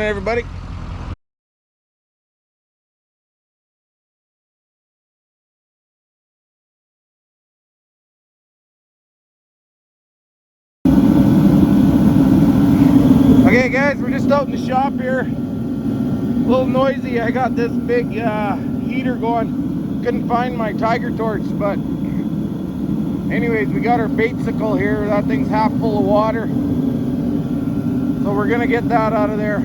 Morning, everybody. Okay guys, we're just out in the shop here. A little noisy. I got this big heater going. Couldn't find my tiger torch, but anyways, we got our baitcicle here. That thing's half full of water, so we're gonna get that out of there.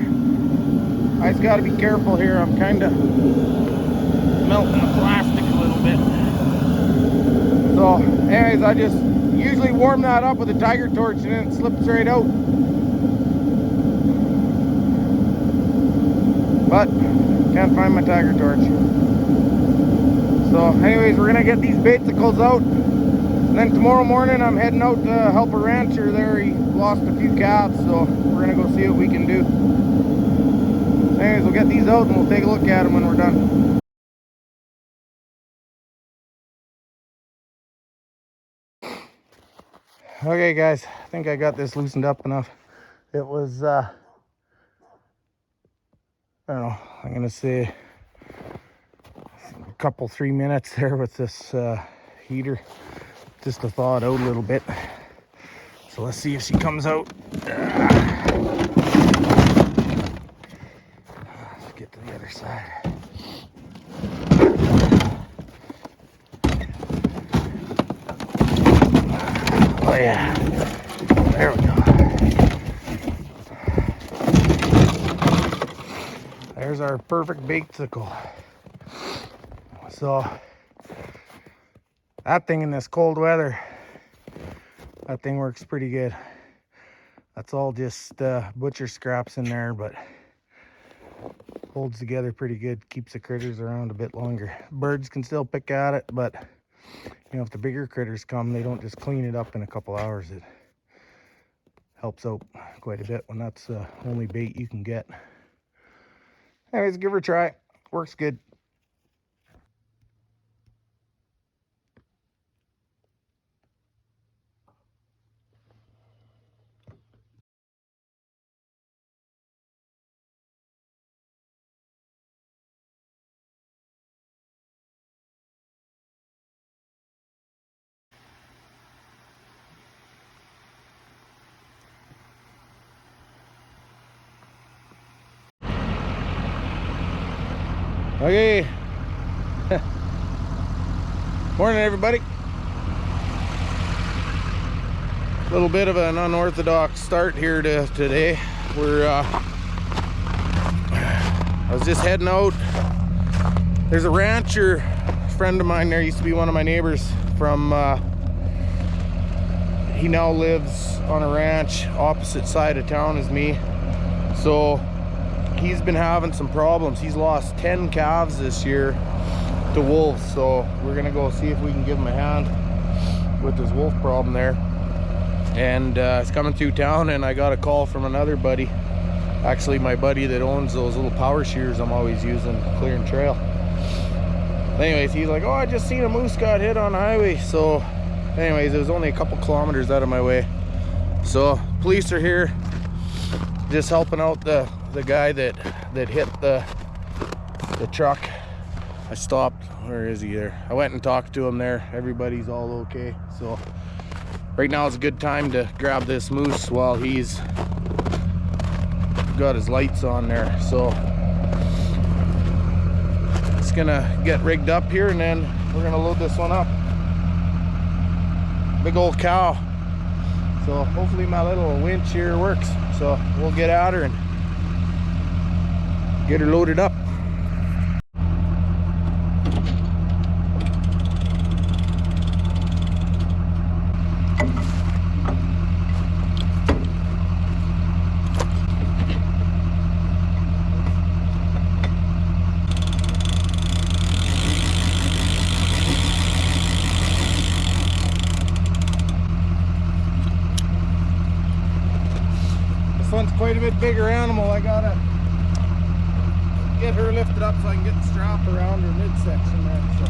I just gotta be careful here. I'm kind of melting the plastic a little bit. So anyways, I just usually warm that up with a tiger torch and then it slips right out. But can't find my tiger torch. So anyways, we're gonna get these baitcicles out, and then tomorrow morning I'm heading out to help a rancher there. He lost a few calves, so we're gonna go see what we can do. Anyways, we'll get these out and we'll take a look at them when we're done. Okay guys, I think I got this loosened up enough. It was I don't know, I'm gonna say a couple 3 minutes there with this heater just to thaw it out a little bit. So let's see if she comes out. Let's get to the other side. Oh yeah, there we go. There's our perfect baitcicle. So that thing in this cold weather, that thing works pretty good. That's all just butcher scraps in there, but holds together pretty good, keeps the critters around a bit longer. Birds can still pick at it, but you know, if the bigger critters come, they don't just clean it up in a couple hours. It helps out quite a bit when that's the only bait you can get. Anyways, give her a try. Works good. Okay. Morning, everybody. A little bit of an unorthodox start here today. I was just heading out. There's a rancher, a friend of mine there, used to be one of my neighbors from, he now lives on a ranch opposite side of town as me. So he's been having some problems. He's lost 10 calves this year to wolves, so we're gonna go see if we can give him a hand with his wolf problem there. And it's coming through town, and I got a call from another buddy, actually my buddy that owns those little power shears I'm always using clearing trail. Anyways, he's like, oh, I just seen a moose got hit on the highway. So anyways, it was only a couple kilometers out of my way. So police are here just helping out the guy that hit the truck. I stopped. Where is he there? I went and talked to him there. Everybody's all okay. So right now is a good time to grab this moose while he's got his lights on there. So it's gonna get rigged up here, and then we're gonna load this one up. Big old cow. So hopefully my little winch here works. So we'll get at her and get her loaded up. This one's quite a bit bigger animal. I gotta get her lifted up so I can get the strap around her midsection there. So.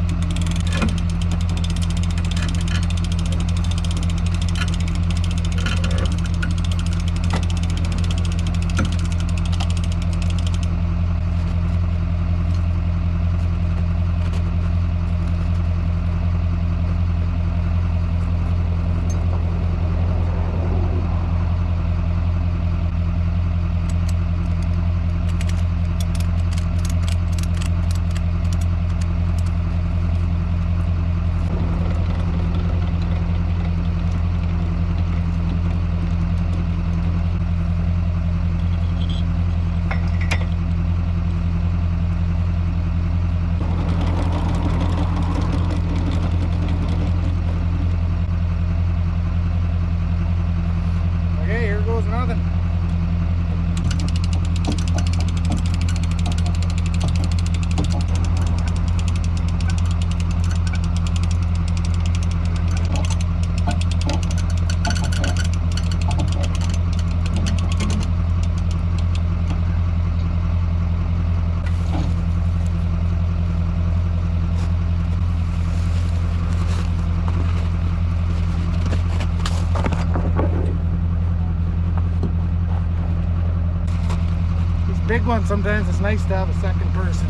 one. Sometimes it's nice to have a second person.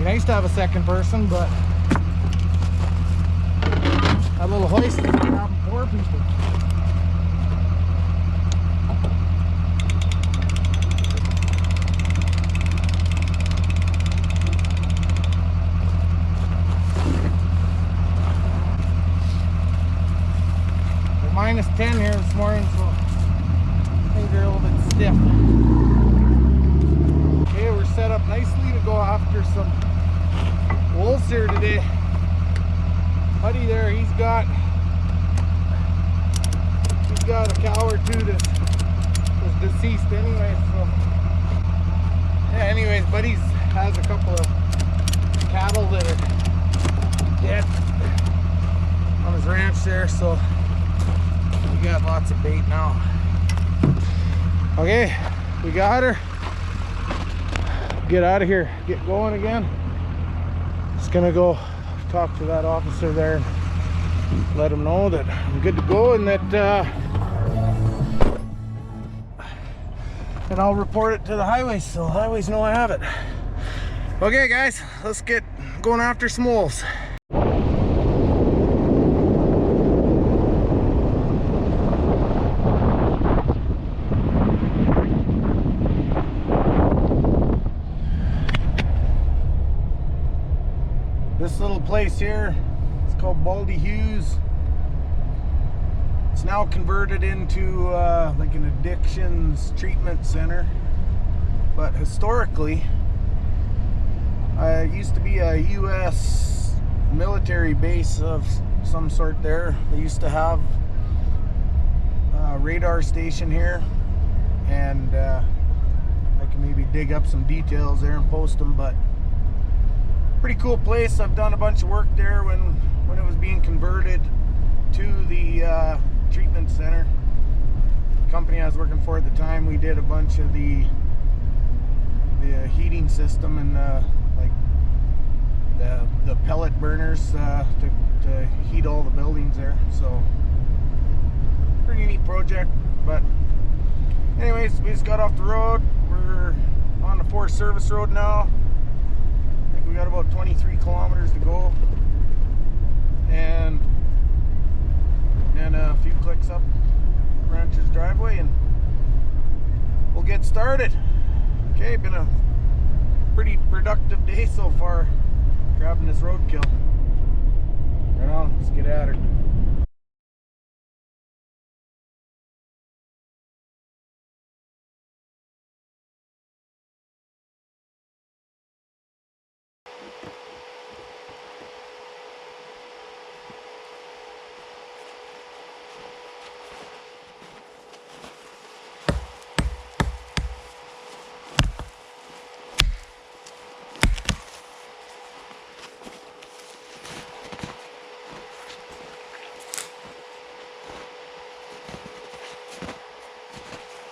Nice to have a second person, but that little hoist is grabbing poor people. We're -10 here this morning, so I think they're a little bit stiff. Okay, we're set up nicely to go after some wolves here today. Buddy there, he's got a cow or two that was deceased anyway, so yeah, anyways, Buddy's has a couple of cattle that are dead on his ranch there, so we got lots of bait now. Okay, we got her. Get out of here, get going again. Just gonna go talk to that officer there and let him know that I'm good to go, and that and I'll report it to the highways so the highways know I have it. Okay guys, let's get going after some wolves. This little place here, it's called Baldy Hughes. It's now converted into like an addictions treatment center, but historically it used to be a U.S. military base of some sort there. They used to have a radar station here, and I can maybe dig up some details there and post them, but pretty cool place. I've done a bunch of work there when it was being converted to the treatment center. The company I was working for at the time, we did a bunch of the heating system and like the pellet burners to heat all the buildings there. So pretty neat project. But anyways, we just got off the road. We're on the Forest Service Road now. We got about 23 kilometers to go, and then a few clicks up Rancher's driveway and we'll get started. Okay, been a pretty productive day so far grabbing this roadkill. Right on, let's get at her.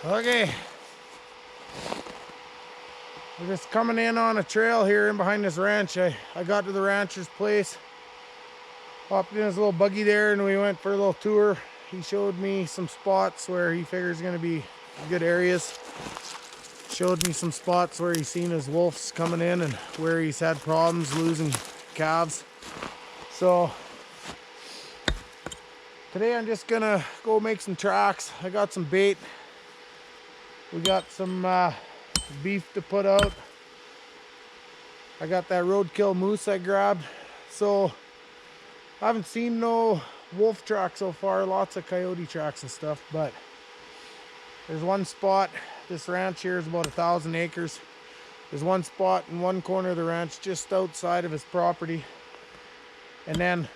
Okay, we're just coming in on a trail here in behind this ranch. I got to the rancher's place, hopped in his little buggy there, and we went for a little tour. He showed me some spots where he figures going to be good areas. Showed me some spots where he's seen his wolves coming in and where he's had problems losing calves. So today I'm just gonna go make some tracks. I got some bait. We got some beef to put out. I got that roadkill moose I grabbed. So I haven't seen no wolf tracks so far, lots of coyote tracks and stuff, but there's one spot. This ranch here is about 1,000 acres. There's one spot in one corner of the ranch just outside of his property, and then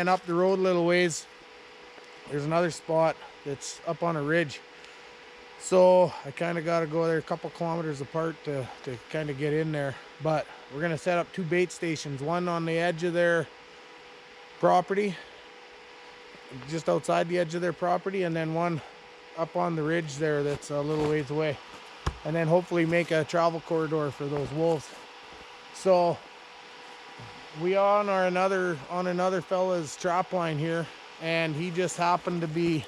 up the road a little ways there's another spot that's up on a ridge. So I kind of got to go there a couple kilometers apart to kind of get in there. But we're gonna set up 2 bait stations, one on the edge of their property, just outside the edge of their property, and then one up on the ridge there that's a little ways away, and then hopefully make a travel corridor for those wolves. So we on another fella's trap line here, and he just happened to be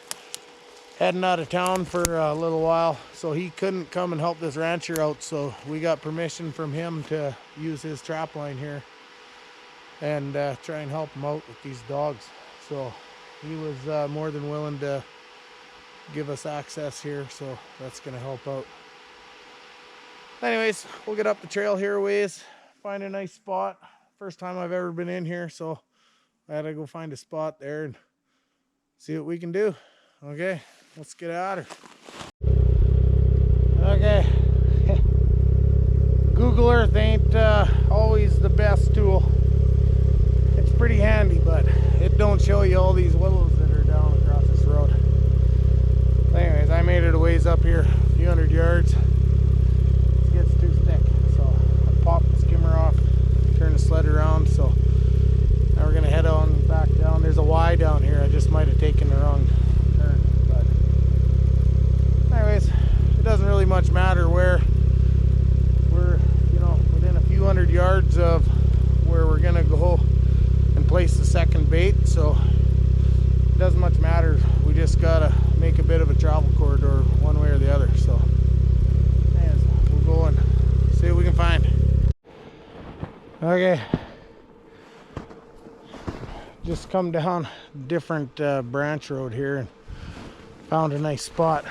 heading out of town for a little while, so he couldn't come and help this rancher out, so we got permission from him to use his trap line here and try and help him out with these dogs. So he was more than willing to give us access here, so that's gonna help out. Anyways, we'll get up the trail here a ways, find a nice spot. First time I've ever been in here, so I had to go find a spot there and see what we can do. Okay, let's get out of here. Okay, Google Earth ain't always the best tool. It's pretty handy, but it don't show you all these willows that are down across this road. Anyways, I made it a ways up here, a few hundred yards. It gets too thick, so I popped the skimmer off, turned the sled around. So now we're gonna head on back down. There's a Y down here. I just might have taken the wrong turn, but anyways, it doesn't really much matter where we're, you know, within a few hundred yards of where we're gonna go and place the second bait, so it doesn't much matter. We just gotta make a bit of a travel corridor one way or the other. So anyways, we'll go and see what we can find. Okay, just come down a different branch road here and found a nice spot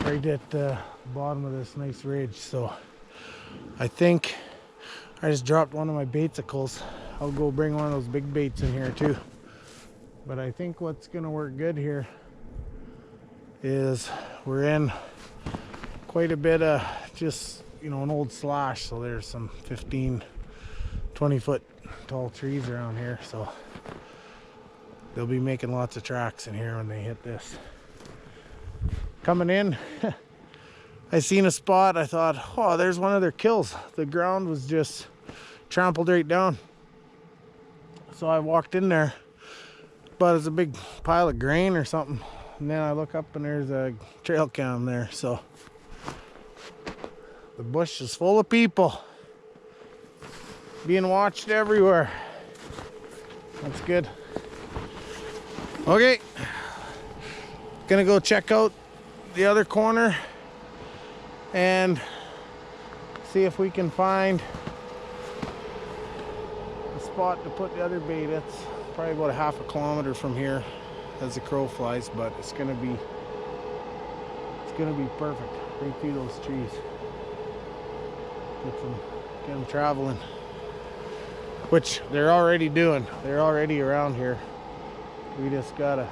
right at the bottom of this nice ridge. So I think I just dropped one of my baitsicles. I'll go bring one of those big baits in here too. But I think what's gonna work good here is we're in quite a bit of just, you know, an old slash. So there's some 15, 20 foot tall trees around here. So they'll be making lots of tracks in here when they hit this. Coming in, I seen a spot. I thought, oh, there's one of their kills. The ground was just trampled right down. So I walked in there, but it's a big pile of grain or something. And then I look up and there's a trail cam there. So the bush is full of people being watched everywhere. That's good. Okay, gonna go check out the other corner and see if we can find a spot to put the other bait. It's probably about a half a kilometer from here as the crow flies, but it's gonna be perfect right through those trees. Get them traveling, which they're already doing. They're already around here. We just gotta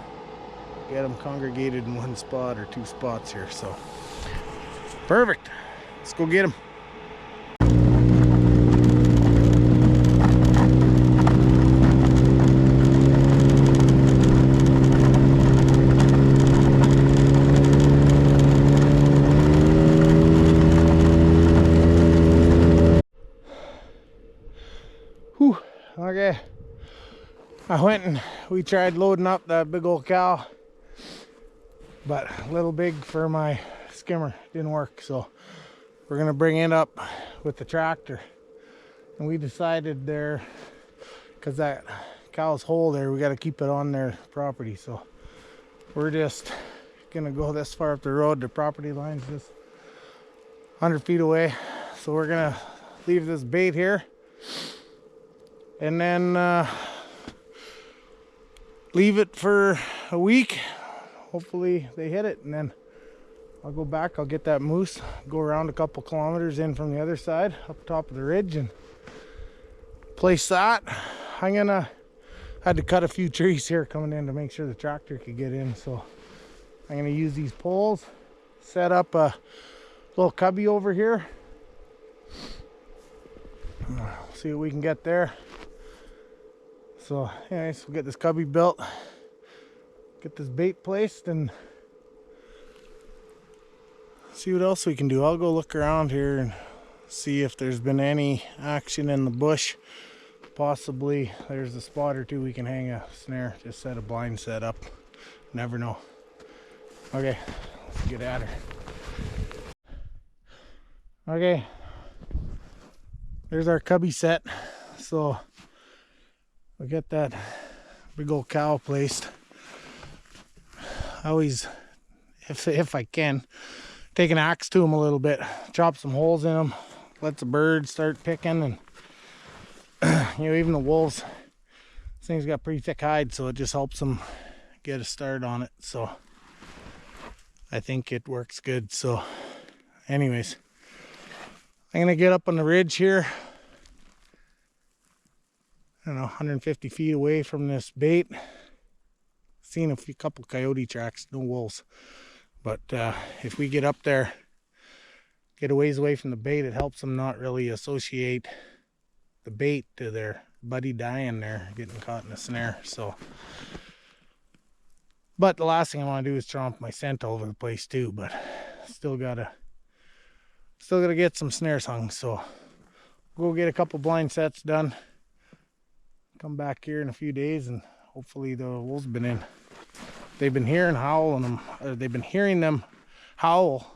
get them congregated in one spot or 2 spots here. So perfect, let's go get them. Whew. Okay, I went and we tried loading up that big old cow, but a little big for my skimmer. Didn't work, so we're gonna bring it up with the tractor. And we decided there, because that cow's hole there, we got to keep it on their property. So we're just gonna go this far up the road. The property line's just 100 feet away, so we're gonna leave this bait here and then leave it for a week. Hopefully they hit it, and then I'll go back. I'll get that moose, go around a couple kilometers in from the other side up top of the ridge and place that. Had to cut a few trees here coming in to make sure the tractor could get in. So I'm gonna use these poles, set up a little cubby over here. See what we can get there. So anyways, we'll get this cubby built, get this bait placed, and see what else we can do. I'll go look around here and see if there's been any action in the bush. Possibly there's a spot or two we can hang a snare. Just set a blind set up. Never know. Okay, let's get at her. Okay, there's our cubby set. So we got that big old cow placed. I always, if I can, take an axe to them a little bit, chop some holes in them, let the birds start picking, and you know, even the wolves, this thing's got pretty thick hide, so it just helps them get a start on it. So I think it works good. So anyways, I'm gonna get up on the ridge here, I don't know, 150 feet away from this bait. Seen a couple coyote tracks, no wolves. But if we get up there, get a ways away from the bait, it helps them not really associate the bait to their buddy dying there, getting caught in a snare. So, but the last thing I want to do is tromp my scent all over the place too. But still gotta get some snares hung. So go get a couple blind sets done. Come back here in a few days, and hopefully the wolves been in. They've been hearing howling them, or they've been hearing them howl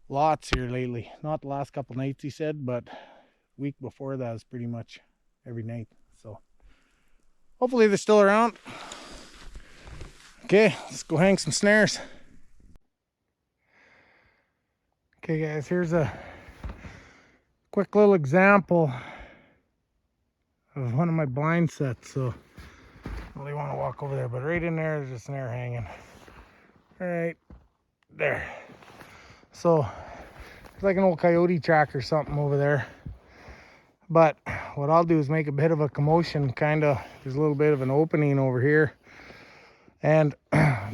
lots here lately. Not the last couple nights, he said, but week before that was pretty much every night. So hopefully they're still around. Okay, let's go hang some snares. Okay guys, here's a quick little example of one of my blind sets. So I don't really want to walk over there, but right in there is a snare hanging. Right there. So it's like an old coyote track or something over there. But what I'll do is make a bit of a commotion, kind of. There's a little bit of an opening over here, and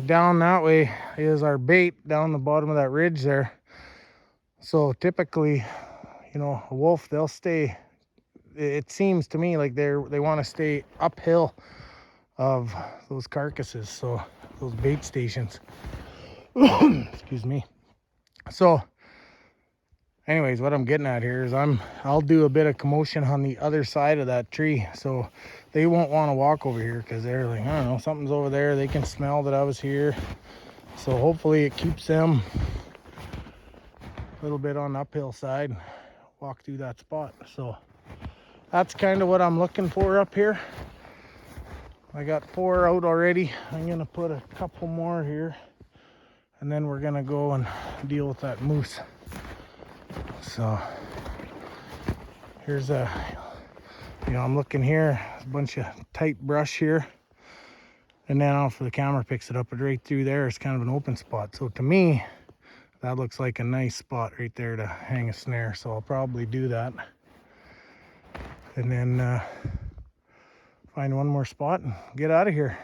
down that way is our bait down the bottom of that ridge there. So typically, you know, a wolf, they'll stay, it seems to me like they want to stay uphill of those carcasses, so those bait stations. Excuse me. So anyways, what I'm getting at here is I'll do a bit of commotion on the other side of that tree, so they won't want to walk over here because they're like, I don't know, something's over there. They can smell that I was here, so hopefully it keeps them a little bit on the uphill side, walk through that spot. So that's kind of what I'm looking for up here. I got 4 out already. I'm gonna put a couple more here, and then we're gonna go and deal with that moose. So here's a, you know, I'm looking here, a bunch of tight brush here, and then off the camera picks it up, but right through there is kind of an open spot. So to me, that looks like a nice spot right there to hang a snare. So I'll probably do that, and then find one more spot and get out of here.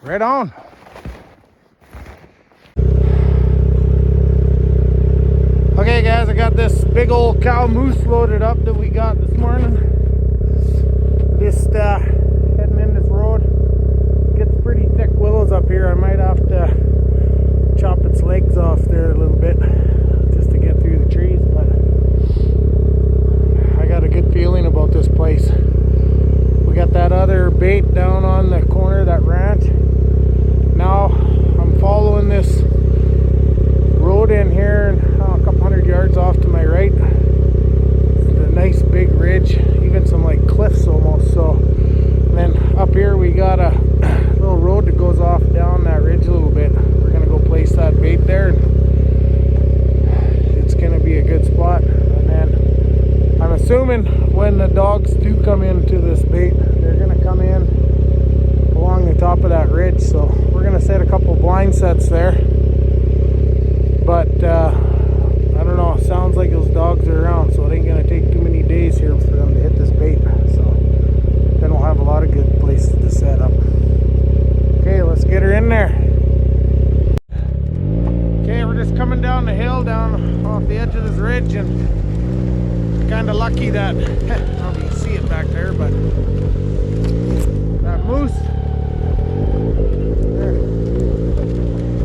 Right on. Okay guys, I got this big old cow moose loaded up that we got this morning. Just heading in this road. Gets pretty thick willows up here. I might have to chop its legs off there a little bit just to get through the trees, but I got a good feeling about this place. We got that other bait down on the corner of that ranch. Now I'm following this road in here, and a couple hundred yards off to my right, it's a nice big ridge, even some like cliffs almost. So, and then up here we got a little road that goes off down that ridge a little bit. We're gonna go place that bait there, and it's gonna be a good spot. And then I'm assuming when the dogs do come into this bait, they're gonna come in along the top of that ridge. So we're gonna set a couple blind sets there, but I don't know, it sounds like those dogs are around, so it ain't gonna take too many days here for them to hit this bait. So then we'll have a lot of good places to set up. Okay, let's get her in there. Okay, we're just coming down the hill, down off the edge of this ridge, and kind of lucky that, I don't know if you can see it back there, but that moose, there,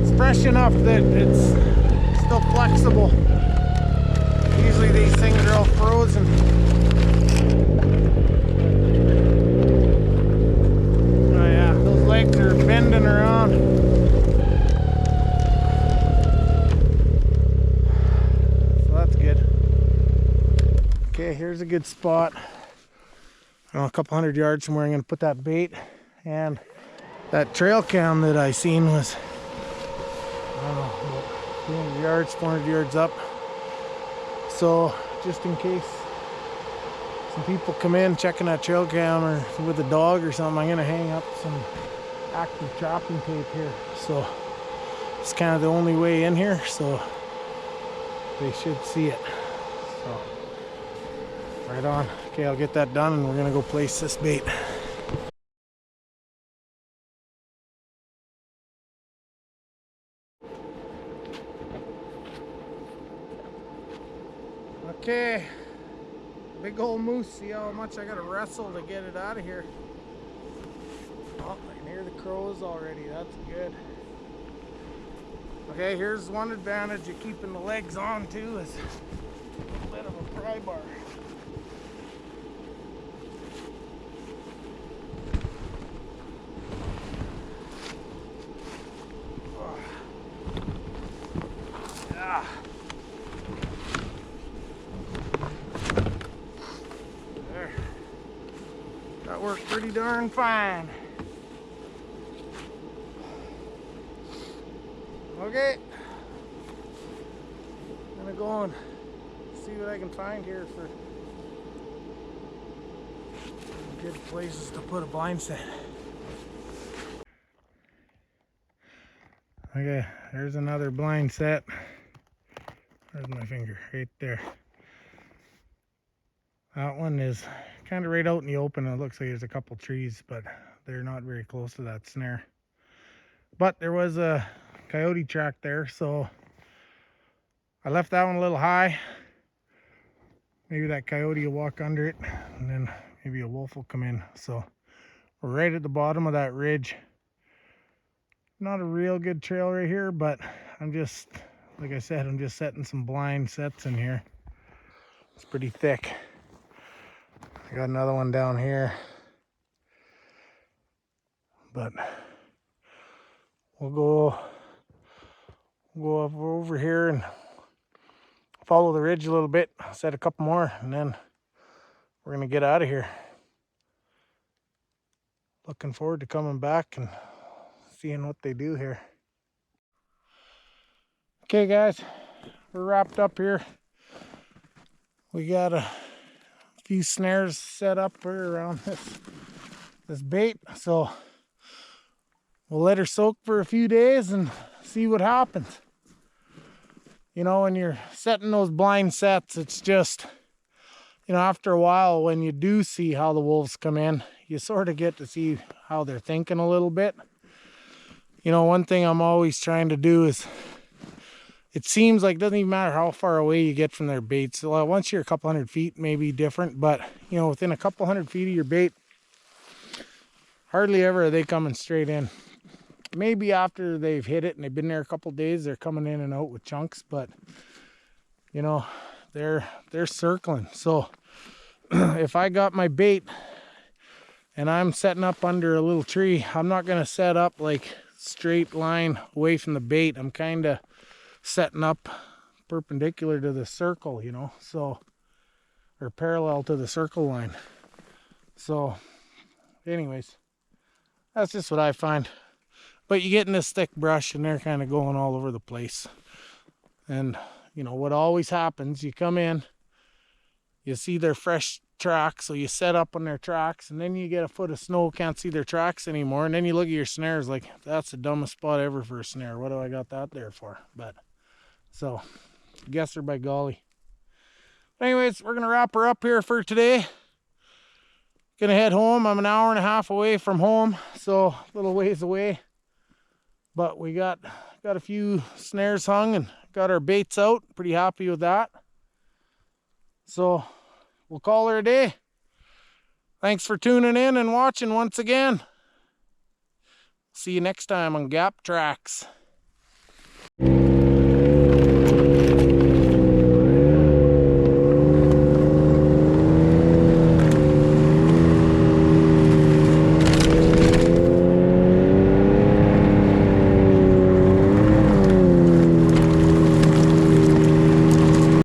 it's fresh enough that it's still flexible. He Usually these things are all frozen. Oh yeah, those legs are bending around. So that's good. Okay, here's a good spot. I don't know, a couple 100 yards from where I'm going to put that bait. And that trail cam that I seen was, I don't know, about 300 yards, 400 yards up. So just in case some people come in checking that trail cam or with a dog or something, I'm going to hang up some active trapping tape here. So it's kind of the only way in here, so they should see it. So right on. Okay, I'll get that done and we're going to go place this bait. Okay, big old moose. See how much I gotta wrestle to get it out of here. Oh, I can hear the crows already. That's good. Okay, here's one advantage of keeping the legs on too, is a bit of a pry bar. Yeah. There. That worked pretty darn fine. Okay. I'm gonna go and see what I can find here for good places to put a blind set. Okay, there's another blind set. Where's my finger? Right there. That one is kind of right out in the open. It looks like there's a couple trees, but they're not very close to that snare. But there was a coyote track there, so I left that one a little high. Maybe that coyote will walk under it, and then maybe a wolf will come in. So we're right at the bottom of that ridge. Not a real good trail right here, but I'm just, like I said, I'm just setting some blind sets in here. It's pretty thick. I got another one down here, but we'll go up over here and follow the ridge a little bit, set a couple more, and then we're gonna get out of here. Looking forward to coming back and seeing what they do here. Okay guys, we're wrapped up here. We got a few snares set up here around this bait, so we'll let her soak for a few days and see what happens. You know, when you're setting those blind sets, it's just, you know, after a while when you do see how the wolves come in, you sort of get to see how they're thinking a little bit. You know, one thing I'm always trying to do is, it seems like it doesn't even matter how far away you get from their baits. Well, once you're a couple 100 feet, maybe different, but you know, within a couple 100 feet of your bait, hardly ever are they coming straight in. Maybe after they've hit it and they've been there a couple days, they're coming in and out with chunks, but you know, they're circling. So if I got my bait and I'm setting up under a little tree, I'm not going to set up like straight line away from the bait. I'm kind of setting up perpendicular to the circle, you know, so, or parallel to the circle line. So anyways, that's just what I find. But you get in this thick brush and they're kind of going all over the place. And you know what always happens, you come in, you see their fresh tracks, so you set up on their tracks, and then you get a foot of snow, can't see their tracks anymore, and then you look at your snares like, that's the dumbest spot ever for a snare. What do I got that there for? But so guess her by golly. Anyways, we're gonna wrap her up here for today. Gonna head home. I'm an hour and a half away from home, so a little ways away, but we got a few snares hung and got our baits out. Pretty happy with that. So we'll call her a day. Thanks for tuning in and watching once again. See you next time on Gap Tracks.